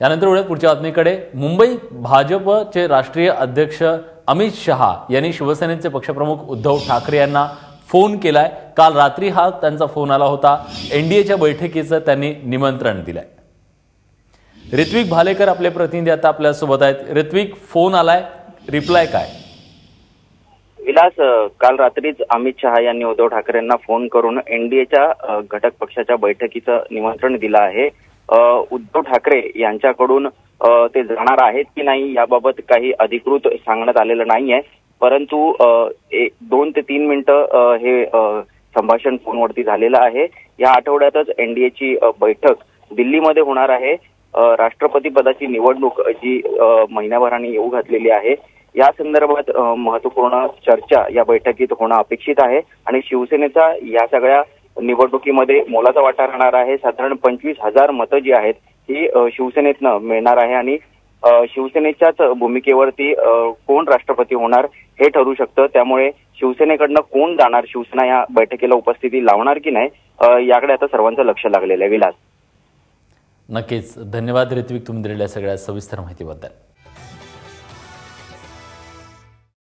यानंतर वळूया पुढच्या बातमीकडे। मुंबई भाजपचे राष्ट्रीय अध्यक्ष अमित शहा यांनी शिवसेनेचे पक्षप्रमुख उद्धव ठाकरे यांना फोन केलाय। काल रात्री हा त्यांचा फोन आला होता। एनडीएच्या बैठकीचं त्यांनी निमंत्रण दिलंय। ऋत्विक भालेकर आपले प्रतिनिधी आता आपल्या सोबत आहेत। ऋत्विक, फोन आलाय, रिप्लाय काय? विलास, काल रात्रीच अमित शहा यांनी उद्धव ठाकरेंना फोन करून एनडीएच्या घटक पक्षाच्या बैठकीचं निमंत्रण दिलं आहे। उद्धव ठाकरे यांच्याकडून ते जाणार आहेत की नाही याबाबत काही अधिकृत सांगण्यात आलेलं नाहीये, परंतु 2 ते 3 मिनिटं हे संभाषण फोनवरती झालेलं आहे। या आठवड्यातच एनडीएची बैठक दिल्लीमध्ये होणार आहे। राष्ट्रपती पदाची निवडणूक जी महिन्याभराने येऊ घातलेली आहे, या संदर्भात महत्त्वपूर्ण चर्चा या बैठकीत होणं अपेक्षित आहे आणि शिवसेनेचा या सगळ्या निवडणुकीमध्ये मोलाचा वाटा राहणार आहे। साधारण 25,000 मतं जी आहेत ही शिवसेनेतनं मिळणार आहे आणि शिवसेनेच्याच भूमिकेवरती कोण राष्ट्रपती होणार हे ठरू शकतं। त्यामुळे शिवसेनेकडनं कोण जाणार, शिवसेना या बैठकीला उपस्थिती लावणार की नाही याकडे आता सर्वांचं लक्ष लागलेलं आहे। विलास, नक्कीच धन्यवाद ऋत्विक, तुम्ही दिलेल्या सगळ्या सविस्तर माहितीबद्दल।